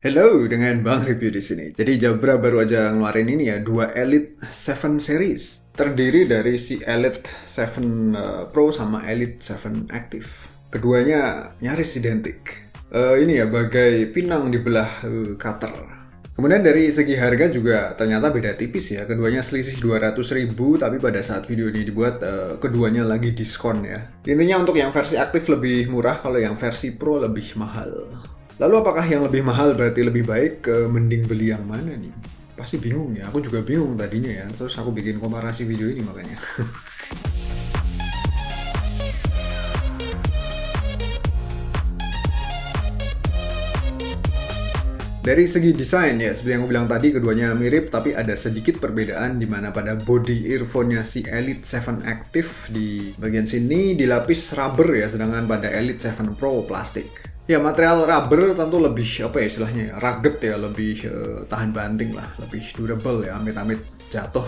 Hello, dengan Bang Review di sini. Jadi Jabra baru aja ngeluarin ini ya, dua Elite 7 series. Terdiri dari si Elite 7 Pro sama Elite 7 Active. Keduanya nyaris identik. Ini ya, bagai pinang dibelah cutter. Kemudian dari segi harga juga ternyata beda tipis ya. Keduanya selisih 200.000, tapi pada saat video ini dibuat keduanya lagi diskon ya. Intinya untuk yang versi aktif lebih murah, kalau yang versi Pro lebih mahal. Lalu apakah yang lebih mahal berarti lebih baik? Mending beli yang mana nih? Pasti bingung ya, aku juga bingung tadinya ya. Terus aku bikin komparasi video ini makanya. Dari segi desain ya, seperti yang aku bilang tadi, keduanya mirip tapi ada sedikit perbedaan di mana pada body earphone-nya si Elite 7 Active di bagian sini dilapis rubber ya, sedangkan pada Elite 7 Pro plastik. Ya, material rubber tentu lebih apa ya istilahnya ya, rugged ya, lebih tahan banting lah, lebih durable ya, amit-amit jatuh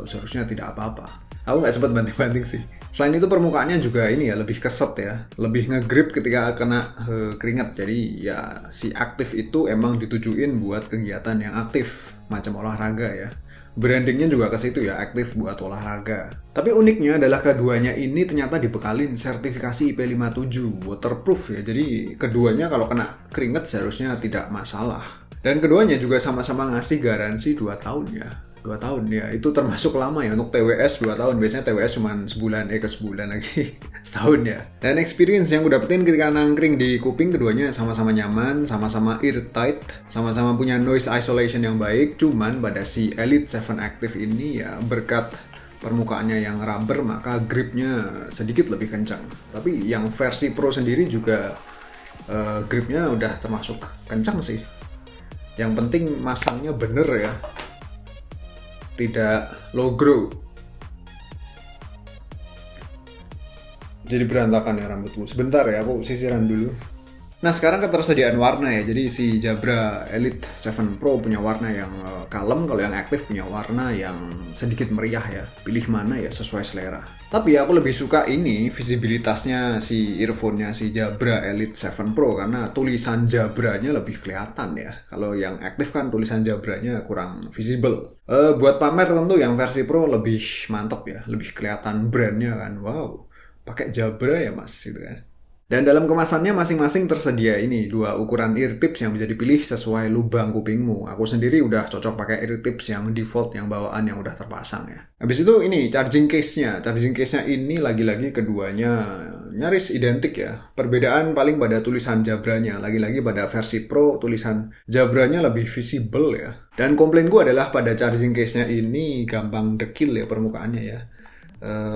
seharusnya tidak apa-apa. Aku nggak sempat banting-banting sih. Selain itu permukaannya juga ini ya, lebih keset ya, lebih ngegrip ketika kena keringat. Jadi ya si aktif itu emang ditujuin buat kegiatan yang aktif, macam olahraga ya. Brandingnya juga ke situ ya, aktif buat olahraga. Tapi uniknya adalah keduanya ini ternyata dibekalin sertifikasi IP57 waterproof ya. Jadi keduanya kalau kena keringat seharusnya tidak masalah. Dan keduanya juga sama-sama ngasih garansi 2 tahun ya. 2 tahun ya, itu termasuk lama ya untuk TWS 2 tahun. Biasanya TWS cuma sebulan, ke sebulan lagi setahun ya. Dan experience yang gue dapetin ketika nangkring di kuping, keduanya sama-sama nyaman, sama-sama ear-tight, sama-sama punya noise isolation yang baik. Cuman pada si Elite 7 Active ini ya, berkat permukaannya yang rubber maka gripnya sedikit lebih kencang. Tapi yang versi Pro sendiri juga gripnya udah termasuk kencang sih. Yang penting masangnya bener ya, tidak low grow. Jadi berantakan ya rambutku. Sebentar ya, aku sisiran dulu. Nah, sekarang ketersediaan warna ya. Jadi si Jabra Elite 7 Pro punya warna yang kalem, kalau yang aktif punya warna yang sedikit meriah ya. Pilih mana ya sesuai selera. Tapi aku lebih suka ini visibilitasnya si earphone-nya si Jabra Elite 7 Pro karena tulisan Jabranya lebih kelihatan ya. Kalau yang aktif kan tulisan Jabranya kurang visible. Buat pamer tentu yang versi Pro lebih mantap ya, lebih kelihatan brandnya kan. Wow, pakai Jabra ya mas gitu kan. Dan dalam kemasannya masing-masing tersedia ini 2 ukuran ear tips yang bisa dipilih sesuai lubang kupingmu. Aku sendiri udah cocok pakai ear tips yang default, yang bawaan yang udah terpasang ya. Habis itu ini charging case-nya. Charging case-nya ini lagi-lagi keduanya nyaris identik ya. Perbedaan paling pada tulisan Jabranya. Lagi-lagi pada versi Pro tulisan Jabranya lebih visible ya. Dan komplain gue adalah pada charging case-nya ini gampang dekil ya permukaannya ya.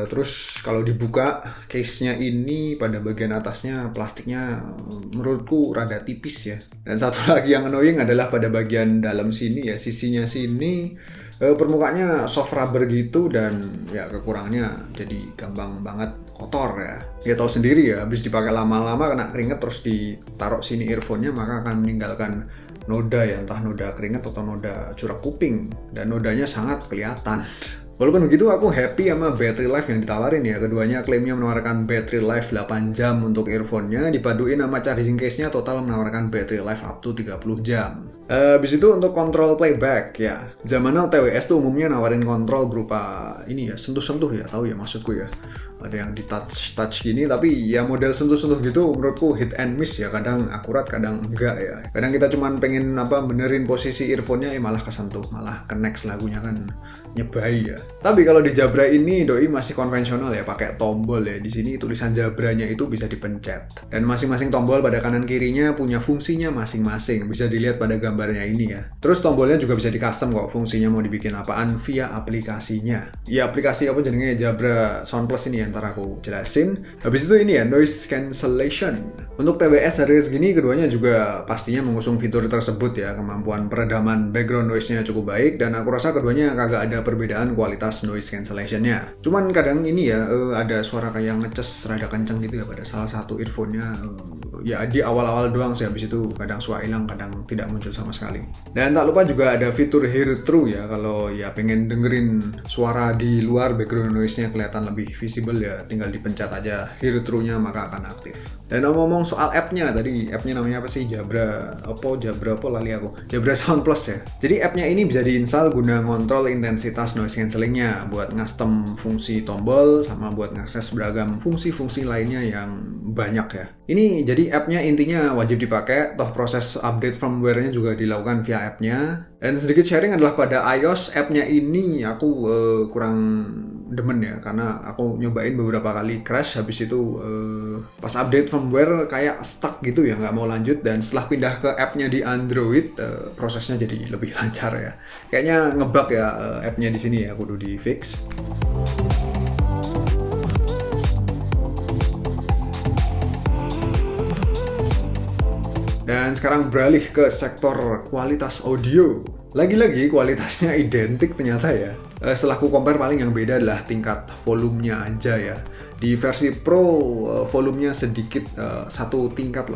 Terus kalau dibuka case-nya ini pada bagian atasnya plastiknya menurutku rada tipis ya. Dan satu lagi yang annoying adalah pada bagian dalam sini ya, sisinya sini permukaannya soft rubber gitu, dan ya kekurangannya jadi gampang banget kotor ya. Ya tahu sendiri ya, habis dipakai lama-lama kena keringet terus ditaruh sini earphone-nya maka akan meninggalkan noda ya, entah noda keringat atau noda curah kuping, dan nodanya sangat kelihatan. Walaupun begitu aku happy sama battery life yang ditawarin ya. Keduanya klaimnya menawarkan battery life 8 jam untuk earphone-nya, dipaduin sama charging case-nya total menawarkan battery life up to 30 jam. Habis itu untuk kontrol playback ya. Zaman now TWS tuh umumnya nawarin kontrol berupa ini ya, sentuh-sentuh ya, tahu ya maksudku ya. Ada yang di touch gini, tapi ya model sentuh-sentuh gitu menurutku hit and miss ya, kadang akurat kadang enggak ya. Kadang kita cuman pengen benerin posisi earphone-nya ya malah kesentuh, malah ke-next lagunya kan nyebai ya. Tapi kalau di Jabra ini doi masih konvensional ya, pakai tombol ya. Di sini tulisan Jabranya itu bisa dipencet. Dan masing-masing tombol pada kanan kirinya punya fungsinya masing-masing. Bisa dilihat pada gambarnya ini ya. Terus tombolnya juga bisa di custom kok, fungsinya mau dibikin apaan via aplikasinya. Ya aplikasi apa jadinya Jabra Sound Plus ini ya, ntar aku jelasin. Habis itu ini ya, noise cancellation. Untuk TWS harga segini keduanya juga pastinya mengusung fitur tersebut ya. Kemampuan peredaman background noise-nya cukup baik, dan aku rasa keduanya kagak ada perbedaan kualitas noise cancellation-nya. Cuman kadang ini ya ada suara kayak ngeces rada kenceng gitu ya pada salah satu earphone-nya. Ya di awal-awal doang sih, habis itu kadang suara hilang, kadang tidak muncul sama sekali. Dan tak lupa juga ada fitur hear through ya, kalau ya pengen dengerin suara di luar background noise-nya kelihatan lebih visible ya tinggal dipencet aja hear through-nya maka akan aktif. Dan ngomong soal app-nya tadi, app-nya namanya apa sih? Jabra apa lali aku. Jabra Sound Plus ya. Jadi app-nya ini bisa diinstal guna ngontrol intensitas noise cancellingnya buat custom fungsi tombol sama buat ngakses beragam fungsi-fungsi lainnya yang banyak ya. Ini jadi app-nya intinya wajib dipakai, toh proses update firmware-nya juga dilakukan via app-nya. Dan sedikit sharing adalah pada iOS app-nya ini aku kurang demen ya, karena aku nyobain beberapa kali crash, habis itu pas update firmware kayak stuck gitu ya, nggak mau lanjut. Dan setelah pindah ke app-nya di Android, prosesnya jadi lebih lancar ya. Kayaknya ngebug ya app-nya di sini ya, kudu di fix. Dan sekarang beralih ke sektor kualitas audio. Lagi-lagi kualitasnya identik ternyata ya. Setelah aku compare paling yang beda adalah tingkat volumenya aja ya. Di versi Pro volumenya sedikit satu tingkat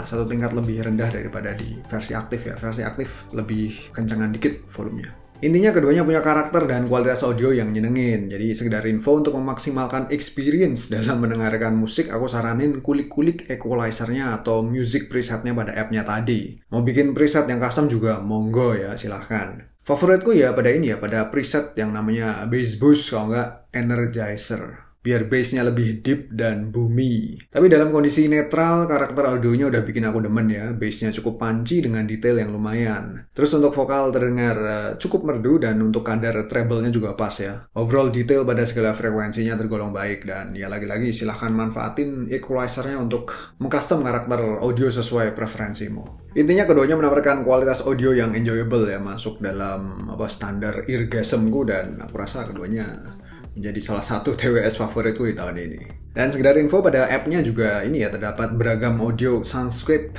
lebih rendah daripada di versi aktif ya. Versi aktif lebih kencengan dikit volumenya. Intinya keduanya punya karakter dan kualitas audio yang nyenengin. Jadi sekedar info untuk memaksimalkan experience dalam mendengarkan musik, aku saranin kulik-kulik equalizer-nya atau music preset-nya pada app-nya tadi. Mau bikin preset yang custom juga monggo ya, silahkan. Favoritku ya pada ini ya, pada preset yang namanya bass boost kalau nggak energizer. Biar bass-nya lebih deep dan boomy. Tapi dalam kondisi netral, karakter audionya udah bikin aku demen ya. Bass-nya cukup punchy dengan detail yang lumayan. Terus untuk vokal terdengar cukup merdu dan untuk kadar treble-nya juga pas ya. Overall detail pada segala frekuensinya tergolong baik. Dan ya lagi-lagi silahkan manfaatin equalizer-nya untuk mengcustom karakter audio sesuai preferensimu. Intinya keduanya menawarkan kualitas audio yang enjoyable ya. Masuk dalam standar eargasmku dan aku rasa keduanya menjadi salah satu TWS favoritku di tahun ini. Dan sekedar info pada app-nya juga ini ya, terdapat beragam audio soundscape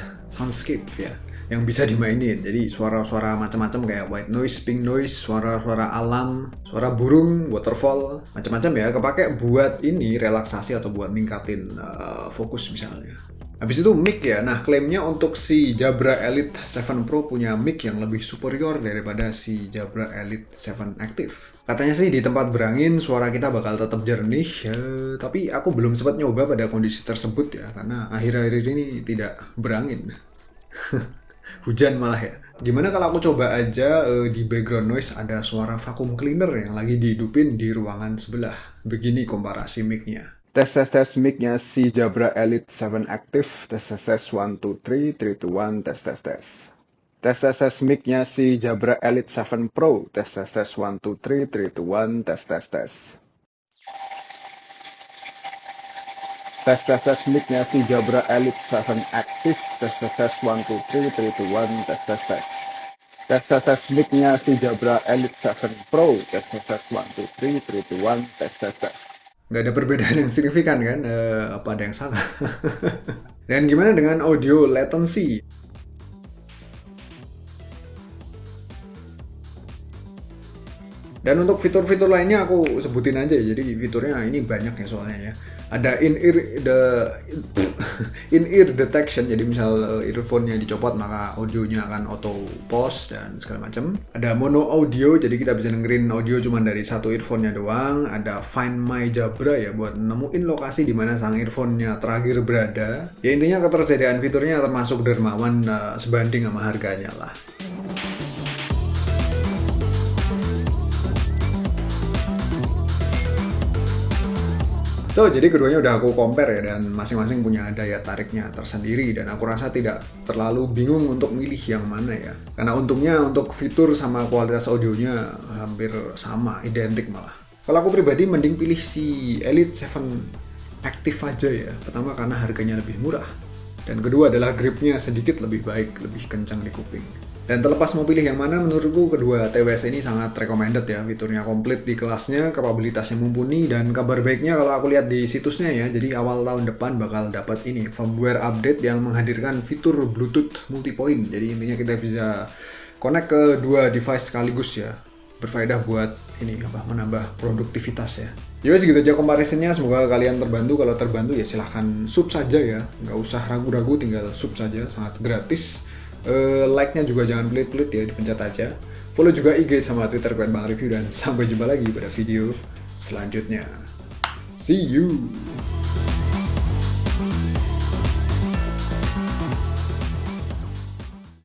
ya yang bisa dimainin. Jadi suara-suara macam-macam kayak white noise, pink noise, suara-suara alam, suara burung, waterfall, macam-macam ya, kepake buat ini relaksasi atau buat ningkatin fokus misalnya. Habis itu mic ya. Nah, klaimnya untuk si Jabra Elite 7 Pro punya mic yang lebih superior daripada si Jabra Elite 7 Active. Katanya sih di tempat berangin suara kita bakal tetap jernih ya, tapi aku belum sempat nyoba pada kondisi tersebut ya, karena akhir-akhir ini tidak berangin. Hujan malah ya. Gimana kalau aku coba aja di background noise ada suara vacuum cleaner yang lagi dihidupin di ruangan sebelah. Begini komparasi mic-nya. Tes mic-nya si Jabra Elite 7 Active. Tes 1 2 3 3 2 1 tes. Tes mic-nya si Jabra Elite 7 Pro. Tes 1 2 3 3 2 1 tes. Tes mic-nya si Jabra Elite 7 Active. Tes 1 2 3 3 2 1 tes. Tes mic-nya si Jabra Elite 7 Pro. Tes 1 2 3 3 2 1 tes. Nggak ada perbedaan yang signifikan kan? Apa ada yang salah? Dan gimana dengan audio latency? Dan untuk fitur-fitur lainnya aku sebutin aja ya. Jadi fiturnya ini banyak ya soalnya ya. Ada in-ear detection. Jadi misal earphone-nya dicopot maka audionya akan auto pause dan segala macam. Ada mono audio, jadi kita bisa dengerin audio cuma dari satu earphone-nya doang. Ada Find My Jabra ya buat nemuin lokasi di mana sang earphone-nya terakhir berada. Ya intinya ketersediaan fiturnya termasuk dermawan sebanding sama harganya lah. So, jadi keduanya udah aku compare ya, dan masing-masing punya daya tariknya tersendiri, dan aku rasa tidak terlalu bingung untuk milih yang mana ya. Karena untungnya untuk fitur sama kualitas audionya hampir sama, identik malah. Kalau aku pribadi mending pilih si Elite 7 Active aja ya. Pertama karena harganya lebih murah, dan kedua adalah gripnya sedikit lebih baik, lebih kencang di kuping. Dan terlepas mau pilih yang mana, menurutku kedua TWS ini sangat recommended ya. Fiturnya komplit di kelasnya, kapabilitasnya mumpuni, dan kabar baiknya kalau aku lihat di situsnya ya, jadi awal tahun depan bakal dapat ini firmware update yang menghadirkan fitur Bluetooth multipoint. Jadi intinya kita bisa connect ke dua device sekaligus ya. Berfaedah buat ini menambah produktivitas ya. Jadi segitu aja comparisonnya, semoga kalian terbantu. Kalau terbantu ya silahkan sub saja ya, nggak usah ragu-ragu, tinggal sub saja, sangat gratis. Like-nya juga jangan pelit-pelit ya, dipencet aja. Follow juga IG sama Twitter @bangreview, dan sampai jumpa lagi pada video selanjutnya. See you.